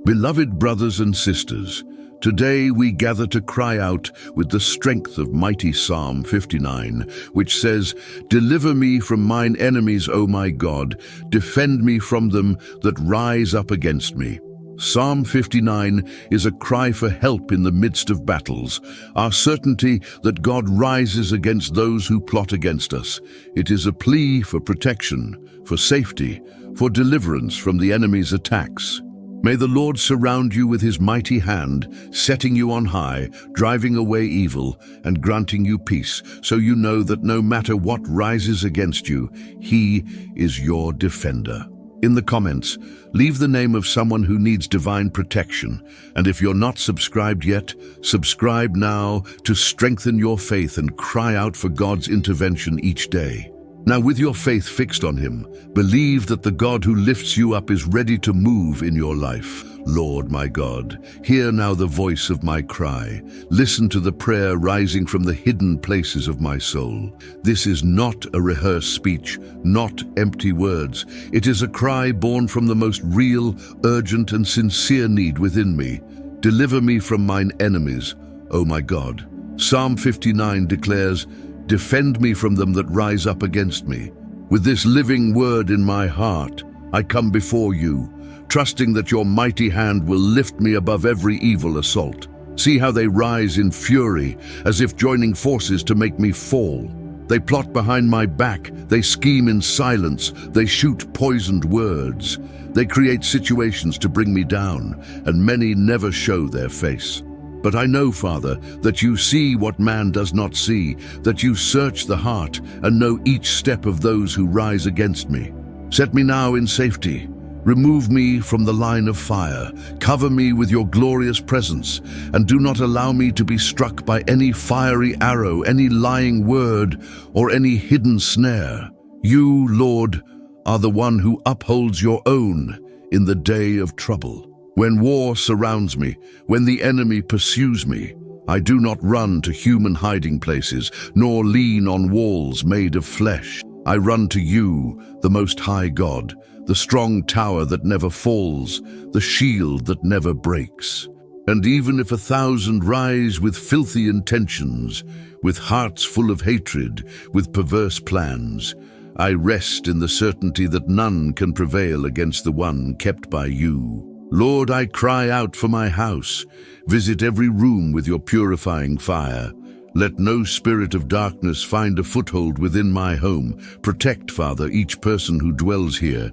Beloved brothers and sisters, today we gather to cry out with the strength of mighty Psalm 59, which says, "Deliver me from mine enemies, O my God, defend me from them that rise up against me." Psalm 59 is a cry for help in the midst of battles, our certainty that God rises against those who plot against us. It is a plea for protection, for safety, for deliverance from the enemy's attacks. May the Lord surround you with his mighty hand, setting you on high, driving away evil, and granting you peace, so you know that no matter what rises against you, he is your defender. In the comments, leave the name of someone who needs divine protection, and if you're not subscribed yet, subscribe now to strengthen your faith and cry out for God's intervention each day. Now, with your faith fixed on him, believe that the God who lifts you up is ready to move in your life. Lord my God, hear now the voice of my cry. Listen to the prayer rising from the hidden places of my soul. This is not a rehearsed speech, not empty words. It is a cry born from the most real, urgent, and sincere need within me. Deliver me from mine enemies, O my God. Psalm 59 declares, "Defend me from them that rise up against me." With this living word in my heart, I come before you, trusting that your mighty hand will lift me above every evil assault. See how they rise in fury, as if joining forces to make me fall. They plot behind my back, they scheme in silence, they shoot poisoned words. They create situations to bring me down, and many never show their face. But I know, Father, that you see what man does not see, that you search the heart and know each step of those who rise against me. Set me now in safety. Remove me from the line of fire. Cover me with your glorious presence, and do not allow me to be struck by any fiery arrow, any lying word, or any hidden snare. You, Lord, are the one who upholds your own in the day of trouble. When war surrounds me, when the enemy pursues me, I do not run to human hiding places, nor lean on walls made of flesh. I run to you, the Most High God, the strong tower that never falls, the shield that never breaks. And even if 1,000 rise with filthy intentions, with hearts full of hatred, with perverse plans, I rest in the certainty that none can prevail against the one kept by you. Lord, I cry out for my house. Visit every room with your purifying fire. Let no spirit of darkness find a foothold within my home. Protect, Father, each person who dwells here.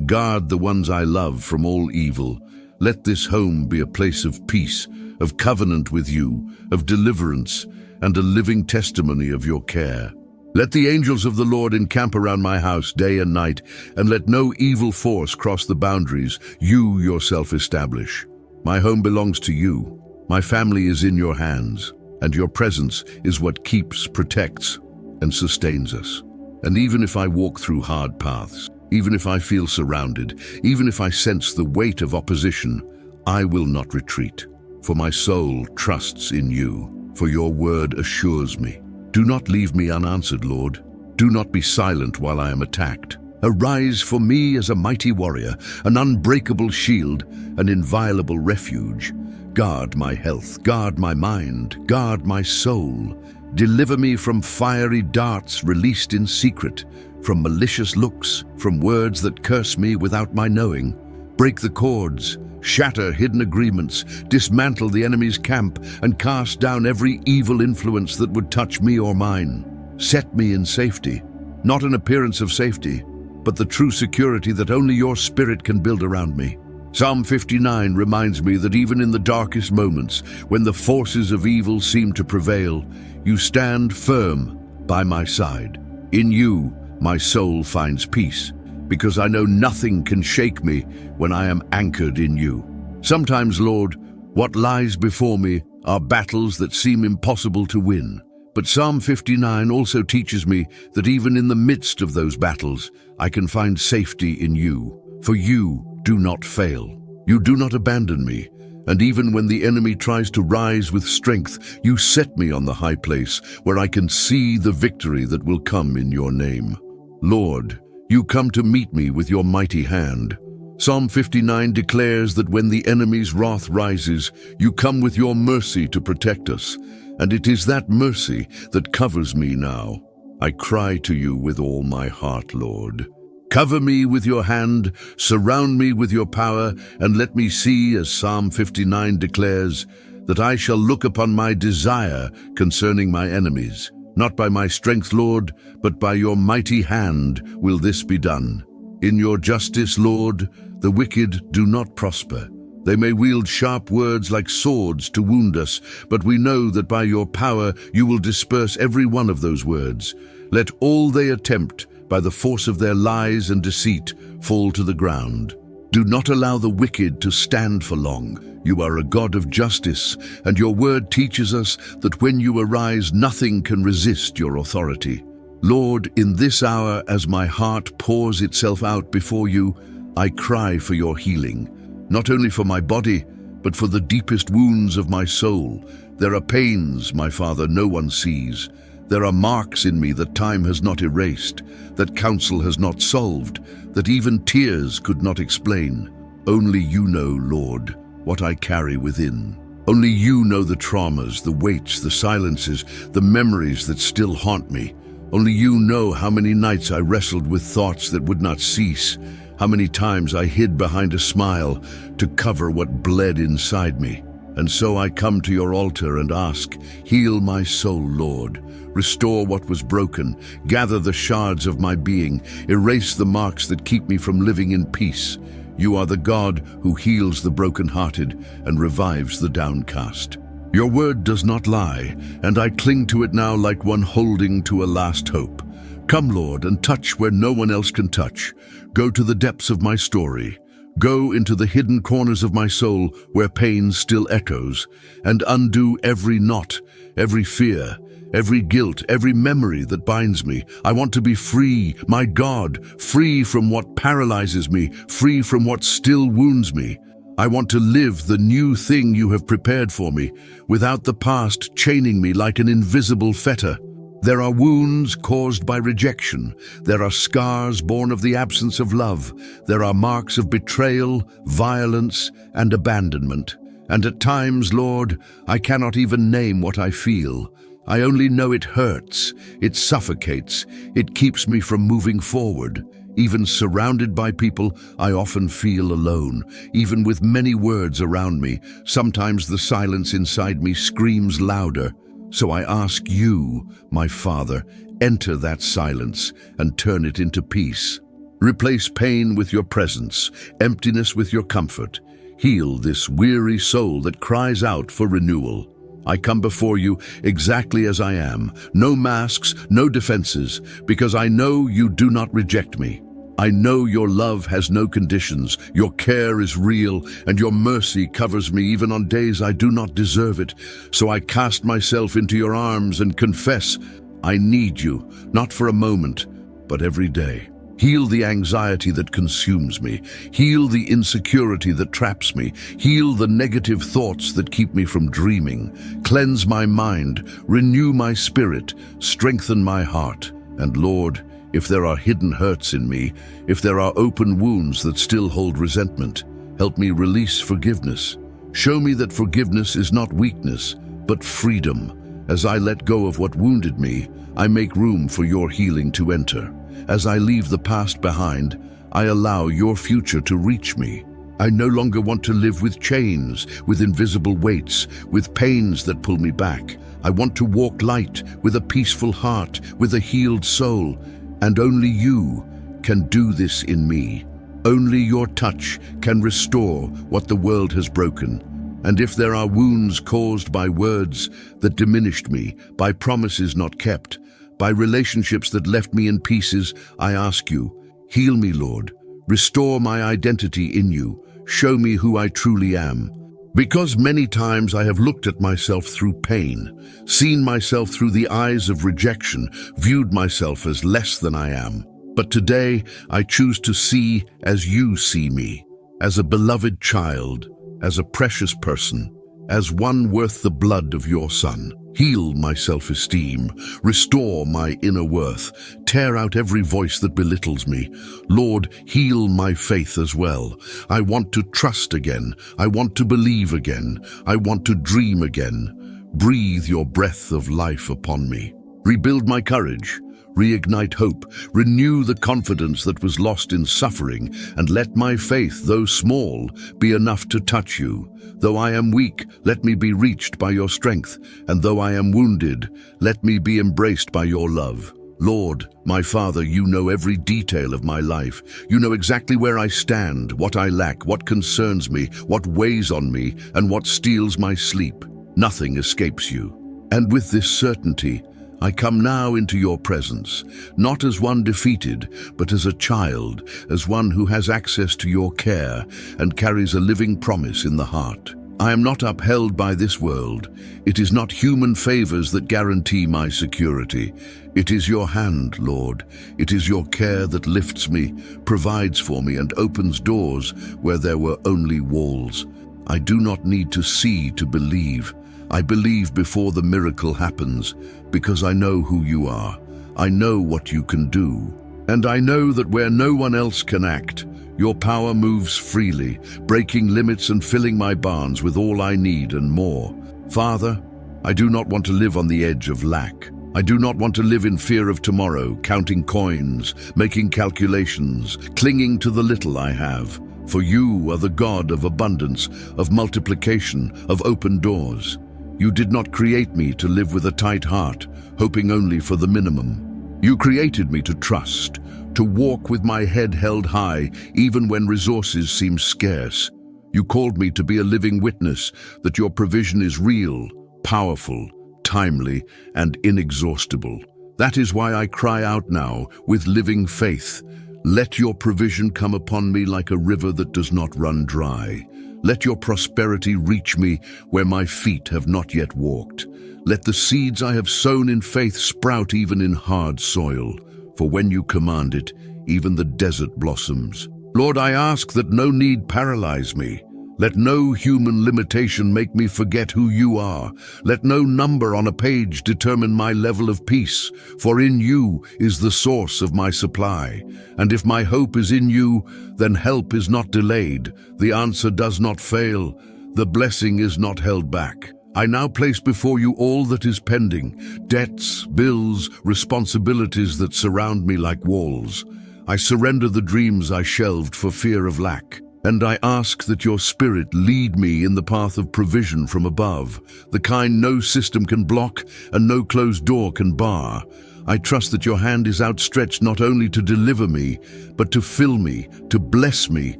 Guard the ones I love from all evil. Let this home be a place of peace, of covenant with you, of deliverance, and a living testimony of your care. Let the angels of the Lord encamp around my house day and night, and let no evil force cross the boundaries you yourself establish. My home belongs to you. My family is in your hands, and your presence is what keeps, protects, and sustains us. And even if I walk through hard paths, even if I feel surrounded, even if I sense the weight of opposition, I will not retreat, for my soul trusts in you, for your word assures me. Do not leave me unanswered, Lord. Do not be silent while I am attacked. Arise for me as a mighty warrior, an unbreakable shield, an inviolable refuge. Guard my health, guard my mind, guard my soul. Deliver me from fiery darts released in secret, from malicious looks, from words that curse me without my knowing. Break the cords, shatter hidden agreements, dismantle the enemy's camp, and cast down every evil influence that would touch me or mine. Set me in safety, not an appearance of safety, but the true security that only your Spirit can build around me. Psalm 59 reminds me that even in the darkest moments, when the forces of evil seem to prevail, you stand firm by my side. In you, my soul finds peace, because I know nothing can shake me when I am anchored in you. Sometimes, Lord, what lies before me are battles that seem impossible to win. But Psalm 59 also teaches me that even in the midst of those battles, I can find safety in you. For you do not fail. You do not abandon me. And even when the enemy tries to rise with strength, you set me on the high place where I can see the victory that will come in your name. Lord, you come to meet me with your mighty hand. Psalm 59 declares that when the enemy's wrath rises, you come with your mercy to protect us, and it is that mercy that covers me now. I cry to you with all my heart, Lord. Cover me with your hand, surround me with your power, and let me see, as Psalm 59 declares, that I shall look upon my desire concerning my enemies. Not by my strength, Lord, but by your mighty hand will this be done. In your justice, Lord, the wicked do not prosper. They may wield sharp words like swords to wound us, but we know that by your power you will disperse every one of those words. Let all they attempt, by the force of their lies and deceit, fall to the ground. Do not allow the wicked to stand for long. You are a God of justice, and your word teaches us that when you arise, nothing can resist your authority. Lord, in this hour, as my heart pours itself out before you, I cry for your healing, not only for my body, but for the deepest wounds of my soul. There are pains, my Father, no one sees. There are marks in me that time has not erased, that counsel has not solved, that even tears could not explain. Only you know, Lord, what I carry within. Only you know the traumas, the weights, the silences, the memories that still haunt me. Only you know how many nights I wrestled with thoughts that would not cease, how many times I hid behind a smile to cover what bled inside me. And so I come to your altar and ask, heal my soul, Lord. Restore what was broken, gather the shards of my being, erase the marks that keep me from living in peace. You are the God who heals the brokenhearted and revives the downcast. Your word does not lie, and I cling to it now like one holding to a last hope. Come, Lord, and touch where no one else can touch. Go to the depths of my story. Go into the hidden corners of my soul where pain still echoes, and undo every knot, every fear, every guilt, every memory that binds me. I want to be free, my God, free from what paralyzes me, free from what still wounds me. I want to live the new thing you have prepared for me, without the past chaining me like an invisible fetter. There are wounds caused by rejection. There are scars born of the absence of love. There are marks of betrayal, violence, and abandonment. And at times, Lord, I cannot even name what I feel. I only know it hurts, it suffocates, it keeps me from moving forward. Even surrounded by people, I often feel alone. Even with many words around me, sometimes the silence inside me screams louder. So I ask you, my Father, enter that silence and turn it into peace. Replace pain with your presence, emptiness with your comfort. Heal this weary soul that cries out for renewal. I come before you exactly as I am, no masks, no defenses, because I know you do not reject me. I know your love has no conditions, your care is real, and your mercy covers me even on days I do not deserve it. So I cast myself into your arms and confess, I need you, not for a moment, but every day. Heal the anxiety that consumes me. Heal the insecurity that traps me. Heal the negative thoughts that keep me from dreaming. Cleanse my mind, renew my spirit, strengthen my heart. And Lord, if there are hidden hurts in me, if there are open wounds that still hold resentment, help me release forgiveness. Show me that forgiveness is not weakness, but freedom. As I let go of what wounded me, I make room for your healing to enter. As I leave the past behind, I allow your future to reach me. I no longer want to live with chains, with invisible weights, with pains that pull me back. I want to walk light, with a peaceful heart, with a healed soul. And only you can do this in me. Only your touch can restore what the world has broken. And if there are wounds caused by words that diminished me, by promises not kept, by relationships that left me in pieces, I ask you, heal me, Lord. Restore my identity in you. Show me who I truly am. Because many times I have looked at myself through pain, seen myself through the eyes of rejection, viewed myself as less than I am. But today I choose to see as you see me, as a beloved child, as a precious person, as one worth the blood of your Son. Heal my self-esteem, restore my inner worth, tear out every voice that belittles me. Lord, heal my faith as well. I want to trust again. I want to believe again. I want to dream again. Breathe your breath of life upon me. Rebuild my courage. Reignite hope, renew the confidence that was lost in suffering, and let my faith, though small, be enough to touch you. Though I am weak, let me be reached by your strength, and though I am wounded, let me be embraced by your love. Lord, my Father, you know every detail of my life. You know exactly where I stand, what I lack, what concerns me, what weighs on me, and what steals my sleep. Nothing escapes you. And with this certainty, I come now into your presence, not as one defeated, but as a child, as one who has access to your care and carries a living promise in the heart. I am not upheld by this world. It is not human favors that guarantee my security. It is your hand, Lord. It is your care that lifts me, provides for me, and opens doors where there were only walls. I do not need to see to believe. I believe before the miracle happens, because I know who you are. I know what you can do. And I know that where no one else can act, your power moves freely, breaking limits and filling my barns with all I need and more. Father, I do not want to live on the edge of lack. I do not want to live in fear of tomorrow, counting coins, making calculations, clinging to the little I have. For you are the God of abundance, of multiplication, of open doors. You did not create me to live with a tight heart, hoping only for the minimum. You created me to trust, to walk with my head held high, even when resources seem scarce. You called me to be a living witness that your provision is real, powerful, timely, and inexhaustible. That is why I cry out now with living faith. Let your provision come upon me like a river that does not run dry. Let your prosperity reach me where my feet have not yet walked. Let the seeds I have sown in faith sprout even in hard soil, for when you command it, even the desert blossoms. Lord, I ask that no need paralyze me. Let no human limitation make me forget who you are. Let no number on a page determine my level of peace, for in you is the source of my supply. And if my hope is in you, then help is not delayed. The answer does not fail. The blessing is not held back. I now place before you all that is pending, debts, bills, responsibilities that surround me like walls. I surrender the dreams I shelved for fear of lack. And I ask that your Spirit lead me in the path of provision from above, the kind no system can block and no closed door can bar. I trust that your hand is outstretched not only to deliver me, but to fill me, to bless me,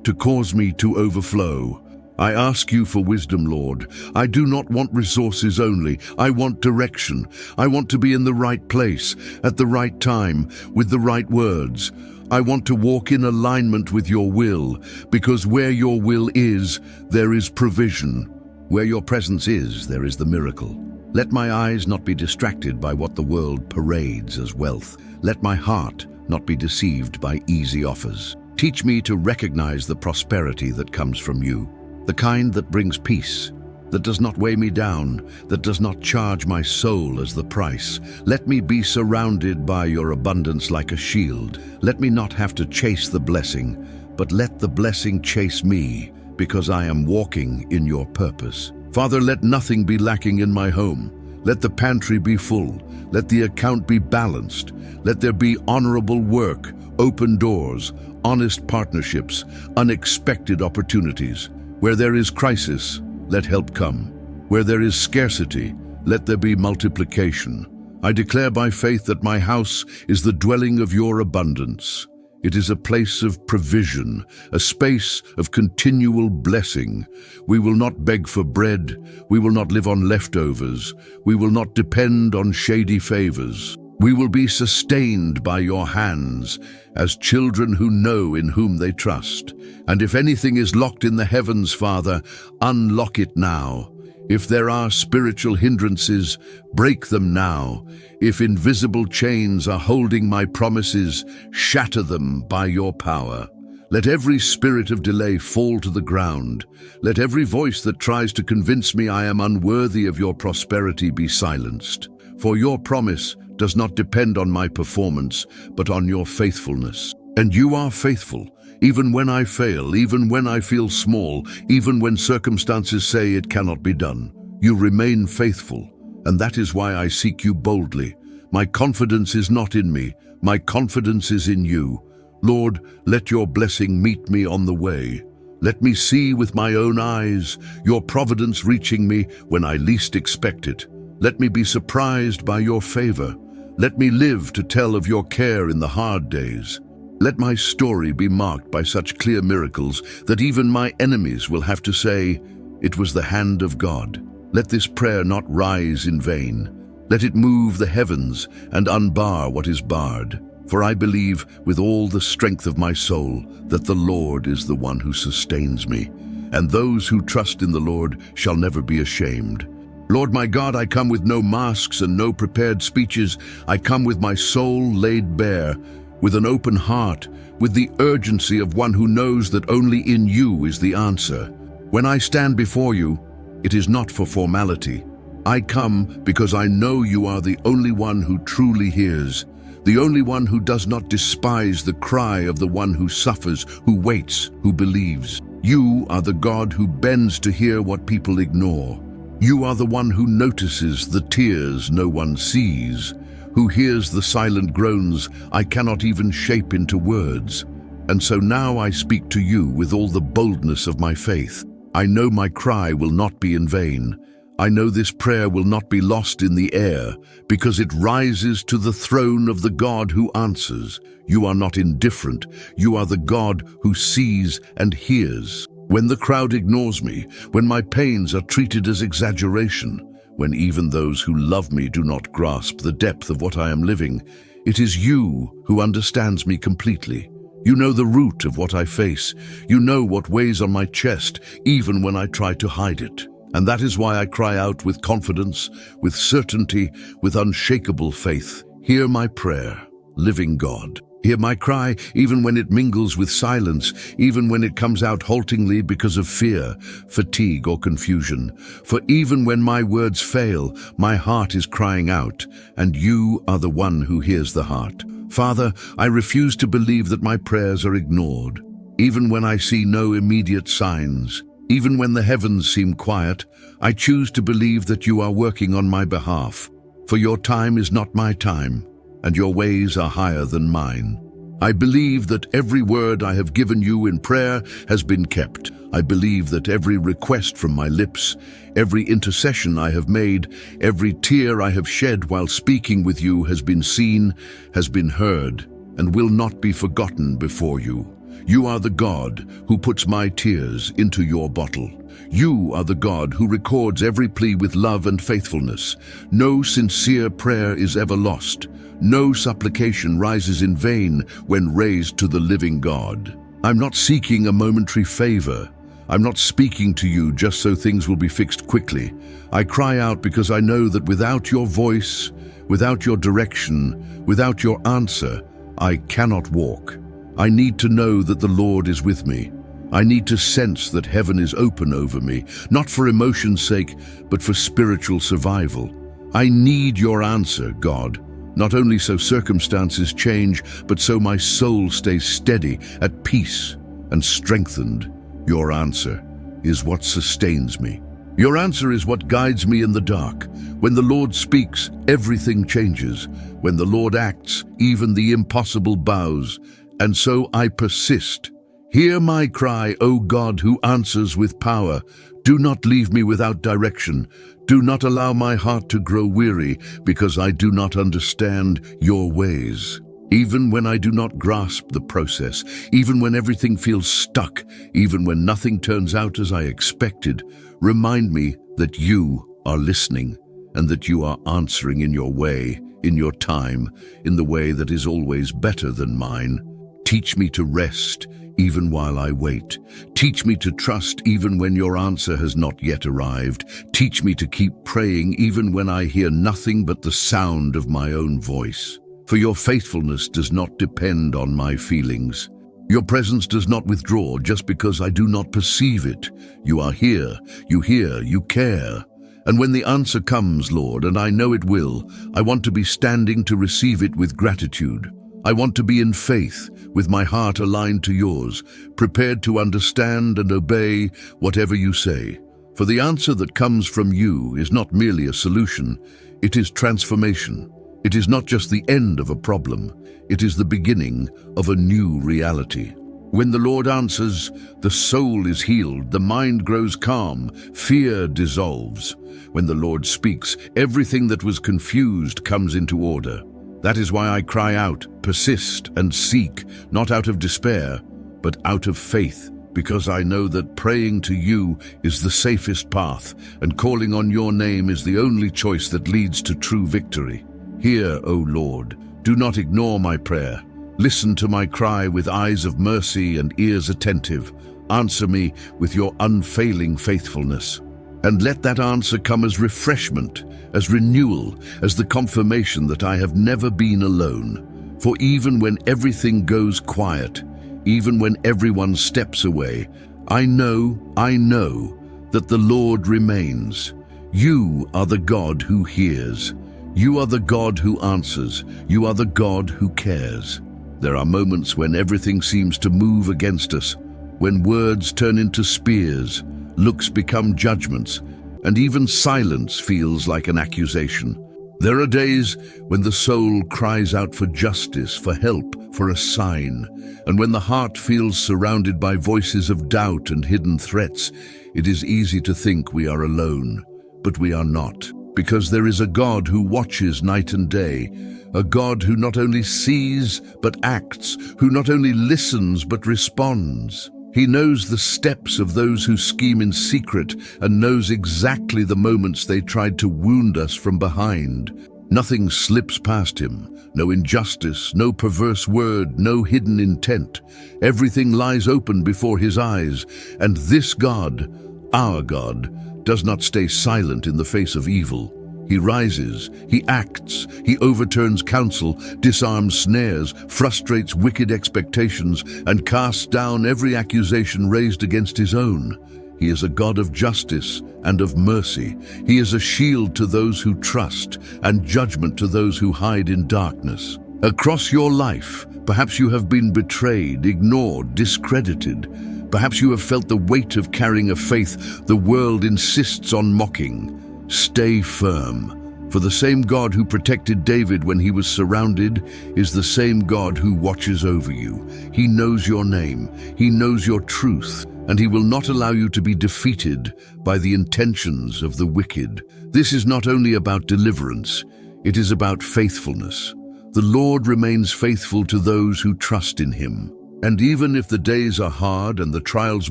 to cause me to overflow. I ask you for wisdom, Lord. I do not want resources only. I want direction. I want to be in the right place, at the right time, with the right words. I want to walk in alignment with your will, because where your will is, there is provision. Where your presence is, there is the miracle. Let my eyes not be distracted by what the world parades as wealth. Let my heart not be deceived by easy offers. Teach me to recognize the prosperity that comes from you, the kind that brings peace, that does not weigh me down, that does not charge my soul as the price. Let me be surrounded by your abundance like a shield. Let me not have to chase the blessing, but let the blessing chase me, because I am walking in your purpose. Father, let nothing be lacking in my home. Let the pantry be full. Let the account be balanced. Let there be honorable work, open doors, honest partnerships, unexpected opportunities. Where there is crisis, let help come. Where there is scarcity, let there be multiplication. I declare by faith that my house is the dwelling of your abundance. It is a place of provision, a space of continual blessing. We will not beg for bread. We will not live on leftovers. We will not depend on shady favors. We will be sustained by your hands as children who know in whom they trust. And if anything is locked in the heavens, Father, unlock it now. If there are spiritual hindrances, break them now. If invisible chains are holding my promises, shatter them by your power. Let every spirit of delay fall to the ground. Let every voice that tries to convince me I am unworthy of your prosperity be silenced. For your promise does not depend on my performance, but on your faithfulness. And you are faithful, even when I fail, even when I feel small, even when circumstances say it cannot be done. You remain faithful, and that is why I seek you boldly. My confidence is not in me, my confidence is in you. Lord, let your blessing meet me on the way. Let me see with my own eyes your providence reaching me when I least expect it. Let me be surprised by your favor. Let me live to tell of your care in the hard days. Let my story be marked by such clear miracles that even my enemies will have to say, "It was the hand of God." Let this prayer not rise in vain. Let it move the heavens and unbar what is barred. For I believe with all the strength of my soul that the Lord is the one who sustains me, and those who trust in the Lord shall never be ashamed. Lord my God, I come with no masks and no prepared speeches. I come with my soul laid bare, with an open heart, with the urgency of one who knows that only in you is the answer. When I stand before you, it is not for formality. I come because I know you are the only one who truly hears, the only one who does not despise the cry of the one who suffers, who waits, who believes. You are the God who bends to hear what people ignore. You are the one who notices the tears no one sees, who hears the silent groans I cannot even shape into words. And so now I speak to you with all the boldness of my faith. I know my cry will not be in vain. I know this prayer will not be lost in the air, because it rises to the throne of the God who answers. You are not indifferent. You are the God who sees and hears. When the crowd ignores me, when my pains are treated as exaggeration, when even those who love me do not grasp the depth of what I am living, it is you who understands me completely. You know the root of what I face. You know what weighs on my chest, even when I try to hide it. And that is why I cry out with confidence, with certainty, with unshakable faith. Hear my prayer, living God. Hear my cry even when it mingles with silence, even when it comes out haltingly because of fear, fatigue, or confusion. For even when my words fail, my heart is crying out, and you are the one who hears the heart. Father, I refuse to believe that my prayers are ignored, even when I see no immediate signs. Even when the heavens seem quiet, I choose to believe that you are working on my behalf. For your time is not my time, and your ways are higher than mine. I believe that every word I have given you in prayer has been kept. I believe that every request from my lips, every intercession I have made, every tear I have shed while speaking with you has been seen, has been heard, and will not be forgotten before you. You are the God who puts my tears into your bottle. You are the God who records every plea with love and faithfulness. No sincere prayer is ever lost. No supplication rises in vain when raised to the living God. I'm not seeking a momentary favor. I'm not speaking to you just so things will be fixed quickly. I cry out because I know that without your voice, without your direction, without your answer, I cannot walk. I need to know that the Lord is with me. I need to sense that heaven is open over me, not for emotion's sake, but for spiritual survival. I need your answer, God, not only so circumstances change, but so my soul stays steady, at peace, and strengthened. Your answer is what sustains me. Your answer is what guides me in the dark. When the Lord speaks, everything changes. When the Lord acts, even the impossible bows. And so I persist. Hear my cry, O God who answers with power. Do not leave me without direction. Do not allow my heart to grow weary, because I do not understand your ways. Even when I do not grasp the process, even when everything feels stuck, even when nothing turns out as I expected, remind me that you are listening and that you are answering in your way, in your time, in the way that is always better than mine. Teach me to rest even while I wait. Teach me to trust even when your answer has not yet arrived. Teach me to keep praying even when I hear nothing but the sound of my own voice. For your faithfulness does not depend on my feelings. Your presence does not withdraw just because I do not perceive it. You are here, you hear, you care. And when the answer comes, Lord, and I know it will, I want to be standing to receive it with gratitude. I want to be in faith, with my heart aligned to yours, prepared to understand and obey whatever you say. For the answer that comes from you is not merely a solution, it is transformation. It is not just the end of a problem, it is the beginning of a new reality. When the Lord answers, the soul is healed, the mind grows calm, fear dissolves. When the Lord speaks, everything that was confused comes into order. That is why I cry out, persist, and seek, not out of despair, but out of faith, because I know that praying to you is the safest path, and calling on your name is the only choice that leads to true victory. Hear, O Lord, do not ignore my prayer. Listen to my cry with eyes of mercy and ears attentive. Answer me with your unfailing faithfulness. And let that answer come as refreshment, as renewal, as the confirmation that I have never been alone. For even when everything goes quiet, even when everyone steps away, I know that the Lord remains. You are the God who hears. You are the God who answers. You are the God who cares. There are moments when everything seems to move against us, when words turn into spears, looks become judgments, and even silence feels like an accusation. There are days when the soul cries out for justice, for help, for a sign, and when the heart feels surrounded by voices of doubt and hidden threats, it is easy to think we are alone. But we are not, because there is a God who watches night and day, a God who not only sees but acts, who not only listens but responds. He knows the steps of those who scheme in secret and knows exactly the moments they tried to wound us from behind. Nothing slips past him, no injustice, no perverse word, no hidden intent. Everything lies open before his eyes, and this God, our God, does not stay silent in the face of evil. He rises, he acts, he overturns counsel, disarms snares, frustrates wicked expectations, and casts down every accusation raised against his own. He is a God of justice and of mercy. He is a shield to those who trust and judgment to those who hide in darkness. Across your life, perhaps you have been betrayed, ignored, discredited. Perhaps you have felt the weight of carrying a faith the world insists on mocking. Stay firm, for the same God who protected David when he was surrounded is the same God who watches over you. He knows your name, he knows your truth, and he will not allow you to be defeated by the intentions of the wicked. This is not only about deliverance, it is about faithfulness. The Lord remains faithful to those who trust in him. And even if the days are hard and the trials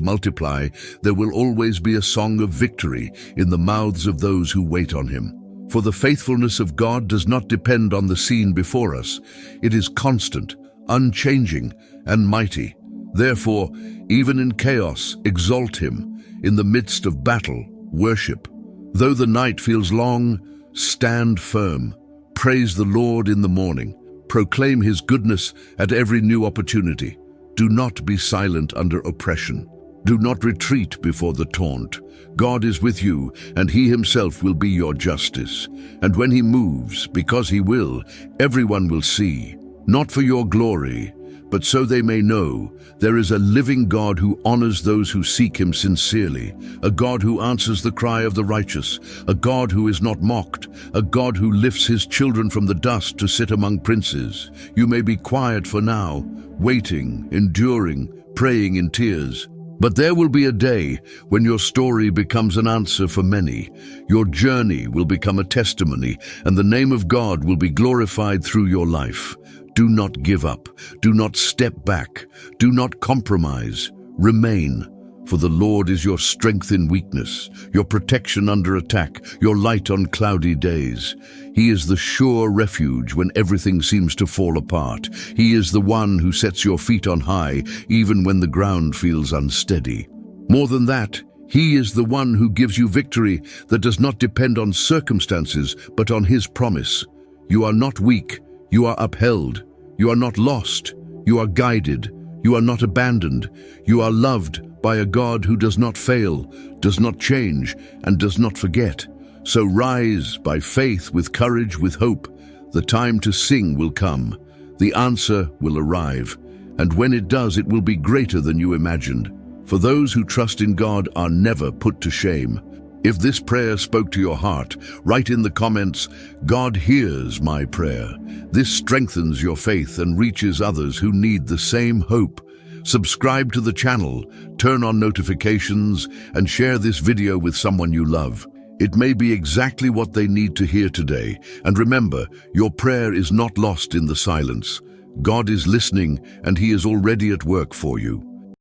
multiply, there will always be a song of victory in the mouths of those who wait on him. For the faithfulness of God does not depend on the scene before us. It is constant, unchanging, and mighty. Therefore, even in chaos, exalt him. In the midst of battle, worship. Though the night feels long, stand firm. Praise the Lord in the morning. Proclaim his goodness at every new opportunity. Do not be silent under oppression. Do not retreat before the taunt. God is with you, and he himself will be your justice. And when he moves, because he will, everyone will see, not for your glory, but so they may know there is a living God who honors those who seek him sincerely, a God who answers the cry of the righteous, a God who is not mocked, a God who lifts his children from the dust to sit among princes. You may be quiet for now, waiting, enduring, praying in tears. But there will be a day when your story becomes an answer for many. Your journey will become a testimony, and the name of God will be glorified through your life. Do not give up. Do not step back. Do not compromise. Remain. For the Lord is your strength in weakness, your protection under attack, your light on cloudy days. He is the sure refuge when everything seems to fall apart. He is the one who sets your feet on high, even when the ground feels unsteady. More than that, he is the one who gives you victory that does not depend on circumstances, but on his promise. You are not weak. You are upheld. You are not lost. You are guided. You are not abandoned. You are loved by a God who does not fail, does not change, and does not forget. So rise by faith, with courage, with hope. The time to sing will come. The answer will arrive. And when it does, it will be greater than you imagined. For those who trust in God are never put to shame. If this prayer spoke to your heart, write in the comments, "God hears my prayer." This strengthens your faith and reaches others who need the same hope. Subscribe to the channel, turn on notifications, and share this video with someone you love. It may be exactly what they need to hear today. And remember, your prayer is not lost in the silence. God is listening, and He is already at work for you.